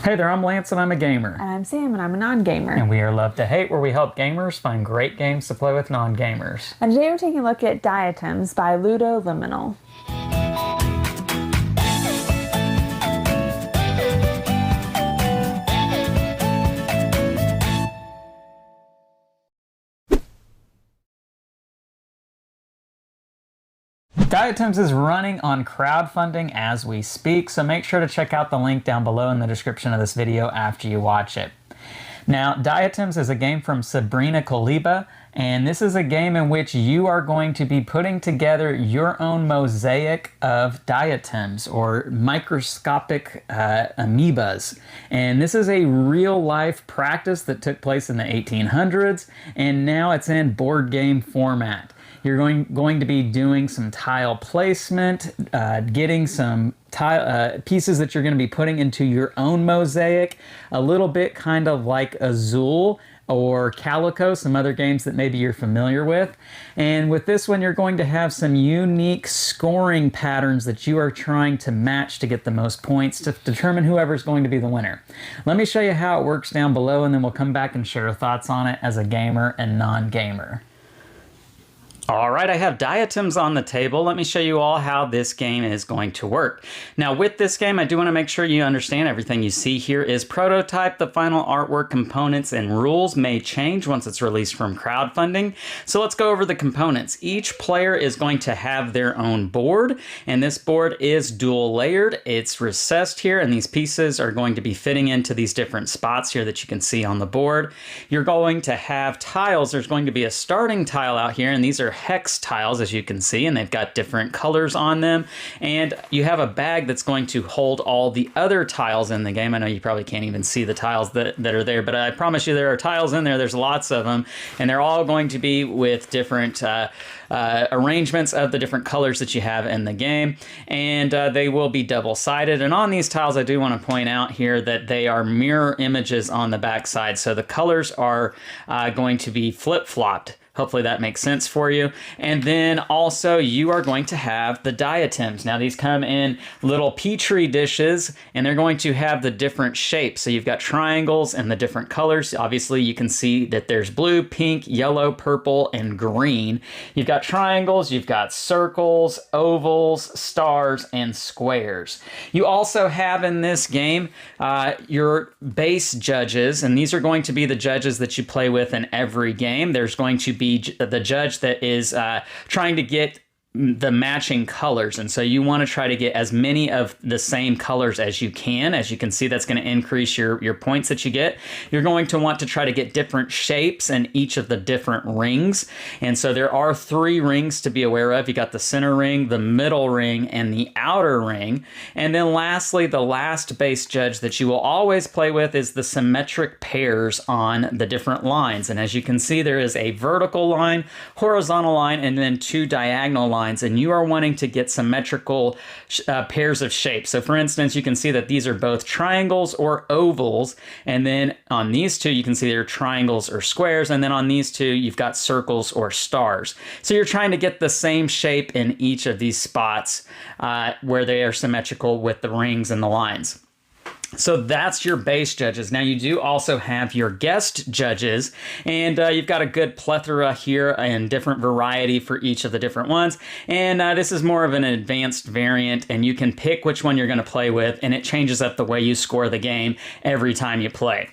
Hey there, I'm Lance and I'm a gamer. And I'm Sam and I'm a non-gamer. And we are Love to Hate, where we help gamers find great games to play with non-gamers. And today we're taking a look at Diatoms by Ludoliminal. Diatoms is running on crowdfunding as we speak, so make sure to check out the link down below in the description of this video after you watch it. Now, Diatoms is a game from Sabrina Koliba, and this is a game in which you are going to be putting together your own mosaic of diatoms, or microscopic amoebas. And this is a real-life practice that took place in the 1800s, and now it's in board game format. You're going to be doing some tile placement, getting some tile pieces that you're going to be putting into your own mosaic, a little bit kind of like Azul or Calico, some other games that maybe you're familiar with. And with this one, you're going to have some unique scoring patterns that you are trying to match to get the most points to determine whoever's going to be the winner. Let me show you how it works down below, and then we'll come back and share our thoughts on it as a gamer and non-gamer. All right, I have Diatoms on the table. Let me show you all how this game is going to work. Now, with this game, I do want to make sure you understand everything you see here is prototype. The final artwork, components, and rules may change once it's released from crowdfunding. So let's go over the components. Each player is going to have their own board, and this board is dual layered. It's recessed here, and these pieces are going to be fitting into these different spots here that you can see on the board. You're going to have tiles. There's going to be a starting tile out here, and these are hex tiles, as you can see, and they've got different colors on them. And you have a bag that's going to hold all the other tiles in the game. I know you probably can't even see the tiles that are there, but I promise you there are tiles in there. There's lots of them, and they're all going to be with different arrangements of the different colors that you have in the game, and they will be double-sided. And on these tiles, I do want to point out here that they are mirror images on the back side, so the colors are going to be flip-flopped. Hopefully that makes sense for you. And then also you are going to have the diatoms. Now these come in little petri dishes, and they're going to have the different shapes. So you've got triangles and the different colors. Obviously you can see that there's blue, pink, yellow, purple, and green. You've got triangles, you've got circles, ovals, stars, and squares. You also have in this game your base judges, and these are going to be the judges that you play with in every game. There's going to be the judge that is trying to get the matching colors, and so you want to try to get as many of the same colors as you can. As you can see, that's going to increase your points that you get. You're going to want to try to get different shapes in each of the different rings, and so there are 3 rings to be aware of. You got the center ring, the middle ring, and the outer ring. And then lastly, the last base judge that you will always play with is the symmetric pairs on the different lines. And as you can see, there is a vertical line, horizontal line, and then 2 diagonal lines. And you are wanting to get symmetrical pairs of shapes. So for instance, you can see that these are both triangles or ovals, and then on these 2 you can see they're triangles or squares, and then on these 2 you've got circles or stars. So you're trying to get the same shape in each of these spots where they are symmetrical with the rings and the lines. So that's your base judges. Now you do also have your guest judges, and you've got a good plethora here and different variety for each of the different ones. And this is more of an advanced variant, and you can pick which one you're going to play with, and it changes up the way you score the game every time you play.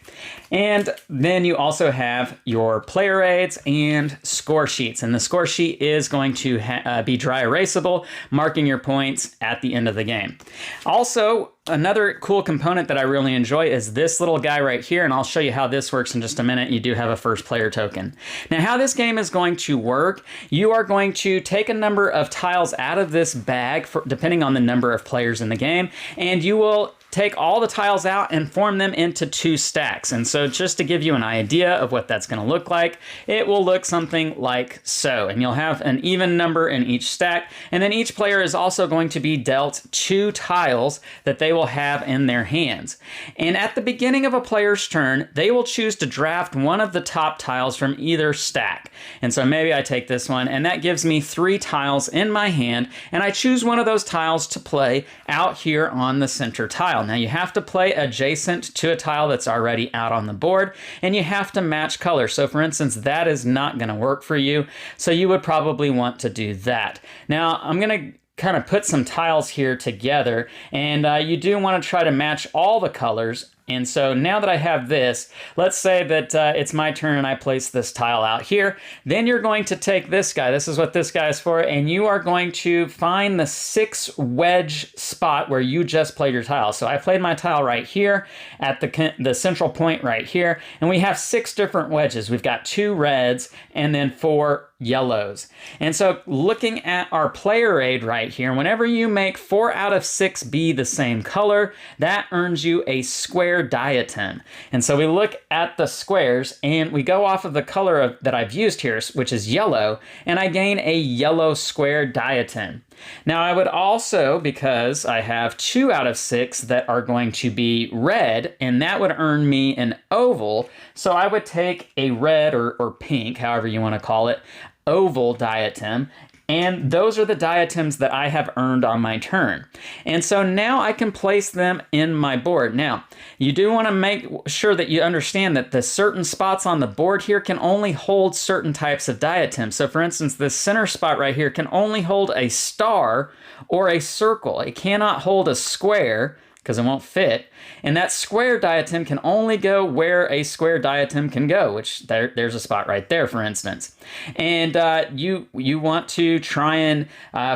And then you also have your player aids and score sheets. And the score sheet is going to be dry erasable, marking your points at the end of the game. Also, another cool component that I really enjoy is this little guy right here, and I'll show you how this works in just a minute. You do have a first player token. Now, how this game is going to work, you are going to take a number of tiles out of this bag, depending on the number of players in the game, and you will take all the tiles out and form them into 2 stacks. And so just to give you an idea of what that's going to look like, it will look something like so. And you'll have an even number in each stack. And then each player is also going to be dealt 2 tiles that they will have in their hands. And at the beginning of a player's turn, they will choose to draft one of the top tiles from either stack. And so maybe I take this one, and that gives me 3 tiles in my hand, and I choose one of those tiles to play out here on the center tile. tile. Now you have to play adjacent to a tile that's already out on the board, and you have to match color. So for instance, that is not going to work for you. So you would probably want to do that. Now I'm going to kind of put some tiles here together, and you do want to try to match all the colors. And so now that I have this, let's say that it's my turn and I place this tile out here. Then you're going to take this guy. This is what this guy is for. And you are going to find the 6 wedge spot where you just played your tile. So I played my tile right here at the central point right here. And we have 6 different wedges. We've got 2 reds and then 4 yellows. And so looking at our player aid right here, whenever you make 4 out of 6 be the same color, that earns you a square diatom. And so we look at the squares and we go off of the color that I've used here, which is yellow, and I gain a yellow square diatom. Now I would also, because I have 2 out of 6 that are going to be red, and that would earn me an oval, so I would take a red or pink, however you want to call it, oval diatom, and those are the diatoms that I have earned on my turn. And so now I can place them in my board. Now, you do want to make sure that you understand that the certain spots on the board here can only hold certain types of diatoms. So for instance, this center spot right here can only hold a star or a circle. It cannot hold a square because it won't fit. And that square diatom can only go where a square diatom can go, which there's a spot right there, for instance. And you want to try and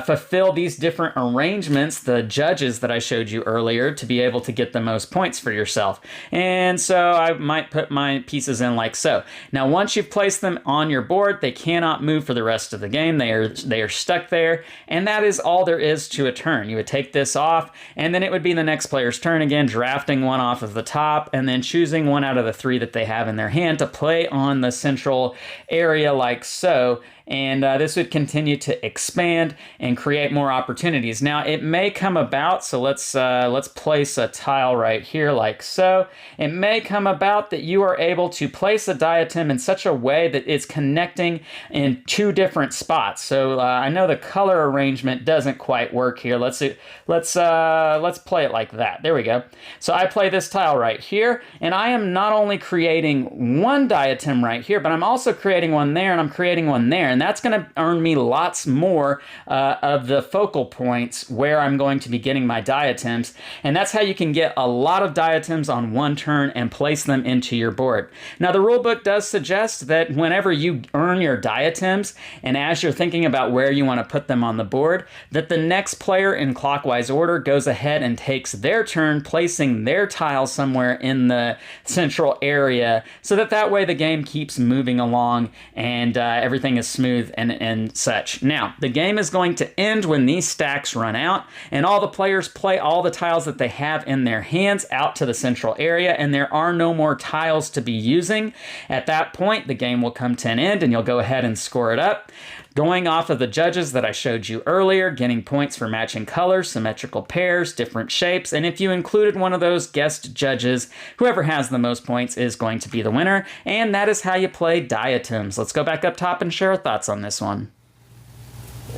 fulfill these different arrangements, the judges that I showed you earlier, to be able to get the most points for yourself. And so I might put my pieces in like so. Now, once you've placed them on your board, they cannot move for the rest of the game. They are stuck there, and that is all there is to a turn. You would take this off, and then it would be the next player's turn again, drafting one off of the top, and then choosing one out of the 3 that they have in their hand to play on the central area like so. And this would continue to expand and create more opportunities. Now, it may come about, so let's place a tile right here like so. It may come about that you are able to place a diatom in such a way that it's connecting in 2 different spots. So I know the color arrangement doesn't quite work here. Let's play it like that. There we go. So I play this tile right here, and I am not only creating one diatom right here, but I'm also creating one there, and I'm creating one there. And that's going to earn me lots more of the focal points where I'm going to be getting my diatoms. And that's how you can get a lot of diatoms on one turn and place them into your board. Now, the rulebook does suggest that whenever you earn your diatoms, and as you're thinking about where you want to put them on the board, that the next player in clockwise order goes ahead and takes their turn, placing their tile somewhere in the central area, so that way the game keeps moving along and everything is smooth and such. Now, the game is going to end when these stacks run out, and all the players play all the tiles that they have in their hands out to the central area, and there are no more tiles to be using. At that point, the game will come to an end, and you'll go ahead and score it up. Going off of the judges that I showed you earlier, getting points for matching colors, symmetrical pairs, different shapes, and if you included one of those guest judges, whoever has the most points is going to be the winner, and that is how you play diatoms. Let's go back up top and share our thoughts on this one.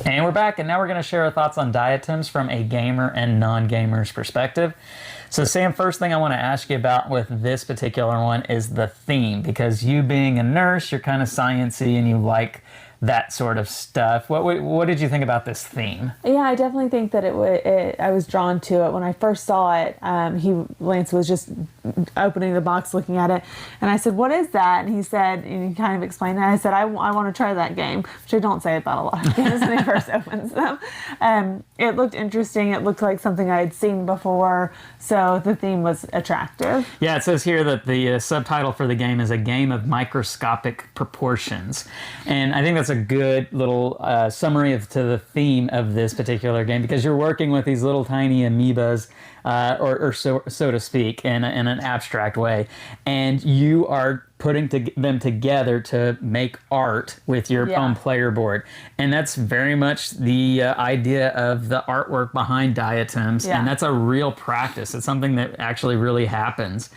And we're back, and now we're going to share our thoughts on diatoms from a gamer and non-gamer's perspective. So Sam, first thing I want to ask you about with this particular one is the theme, because you being a nurse, you're kind of sciencey and you like that sort of stuff. What did you think about this theme? Yeah, I definitely think that I was drawn to it. When I first saw it, Lance was just opening the box looking at it, and I said, "What is that?" And he said, and he kind of explained it. I said, I want to try that game, which I don't say about a lot of games when he first opens them. It looked interesting. It looked like something I had seen before, so the theme was attractive. Yeah, it says here that the subtitle for the game is A Game of Microscopic Proportions, and I think that's a good little summary to the theme of this particular game, because you're working with these little tiny amoebas, or so to speak, in an abstract way, and you are putting them together to make art with your own player board. And that's very much the idea of the artwork behind diatoms, and that's a real practice. It's something that actually really happens,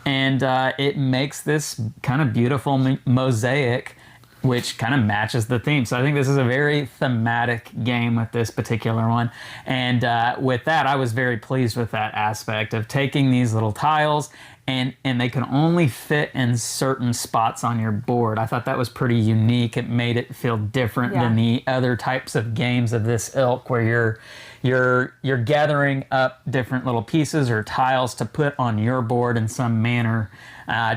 and it makes this kind of beautiful mosaic which kind of matches the theme. So I think this is a very thematic game with this particular one. And with that, I was very pleased with that aspect of taking these little tiles and they can only fit in certain spots on your board. I thought that was pretty unique. It made it feel different than the other types of games of this ilk where you're gathering up different little pieces or tiles to put on your board in some manner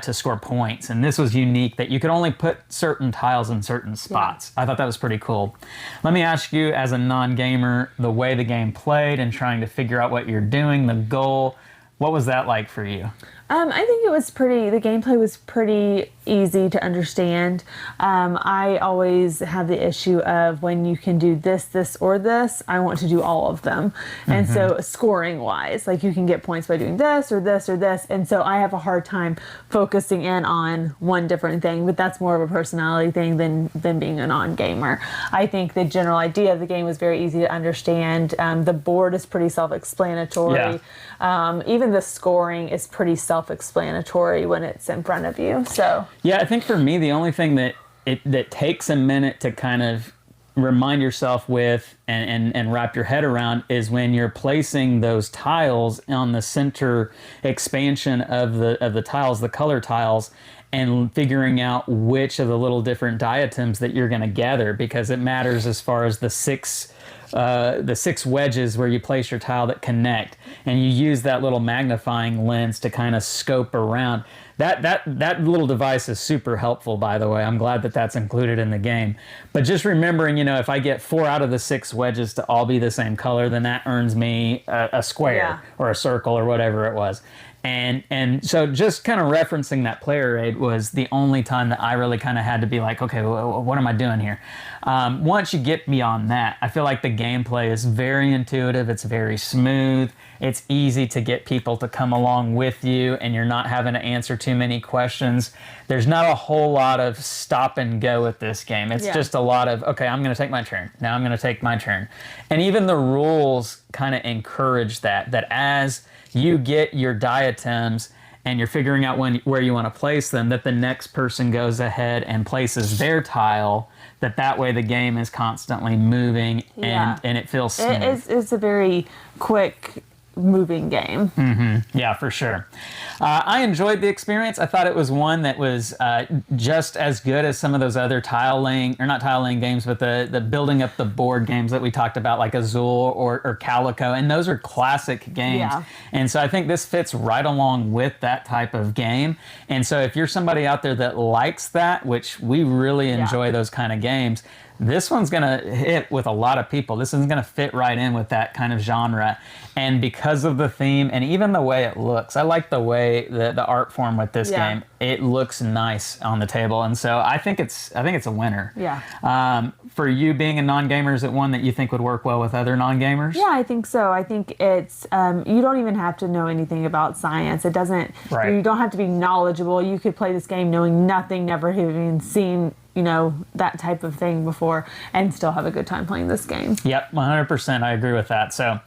to score points. And this was unique that you could only put certain tiles in certain spots. I thought that was pretty cool. Let me ask you, as a non-gamer, the way the game played and trying to figure out what you're doing, the goal, what was that like for you? I think it was the gameplay was pretty easy to understand. I always have the issue of when you can do this, this, or this, I want to do all of them. And so scoring wise, like you can get points by doing this or this or this. And so I have a hard time focusing in on one different thing, but that's more of a personality thing than being a non-gamer. I think the general idea of the game was very easy to understand. The board is pretty self-explanatory. Even the scoring is pretty self-explanatory when it's in front of you. So yeah, I think for me the only thing that takes a minute to kind of remind yourself with and wrap your head around is when you're placing those tiles on the center expansion of the tiles, the color tiles, and figuring out which of the little different diatoms that you're going to gather, because it matters as far as the six wedges where you place your tile that connect, and you use that little magnifying lens to kind of scope around. That little device is super helpful, by the way. I'm glad that that's included in the game. But just remembering, if I get 4 out of the 6 wedges to all be the same color, then that earns me a square or a circle or whatever it was. And so just kind of referencing that player aid was the only time that I really kind of had to be like, okay, what am I doing here? Once you get beyond that, I feel like the gameplay is very intuitive. It's very smooth. It's easy to get people to come along with you, and you're not having to answer too many questions. There's not a whole lot of stop and go with this game. It's just a lot of, okay, I'm going to take my turn. Now I'm going to take my turn. And even the rules kind of encourage that as you get your diatoms and you're figuring out where you want to place them, that the next person goes ahead and places their tile, that way the game is constantly moving and it feels smooth. It's a very quick moving game. Yeah, for sure. I enjoyed the experience. I thought it was one that was just as good as some of those other not tile laying games, but the building up the board games that we talked about, like Azul or Calico, and those are classic games. And so I think this fits right along with that type of game. And so if you're somebody out there that likes that, which we really enjoy those kind of games, this one's going to hit with a lot of people. This is going to fit right in with that kind of genre. And because of the theme and even the way it looks, I like the way the art form with this game. It looks nice on the table. And so I think it's a winner. For you being a non-gamer, is it one that you think would work well with other non-gamers? Yeah, I think so. I think it's, you don't even have to know anything about science. It doesn't, you don't have to be knowledgeable. You could play this game knowing nothing, never having seen that type of thing before, and still have a good time playing this game. Yep, 100%. I agree with that. So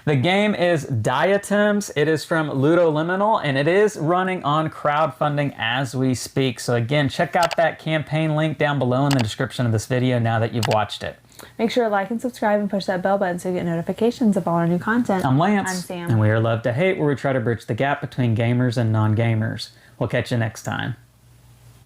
the game is Diatoms. It is from Ludoliminal, and it is running on crowdfunding as we speak. So again, check out that campaign link down below in the description of this video now that you've watched it. Make sure to like and subscribe and push that bell button so you get notifications of all our new content. I'm Lance. I'm Sam. And we are Love to Hate, where we try to bridge the gap between gamers and non-gamers. We'll catch you next time.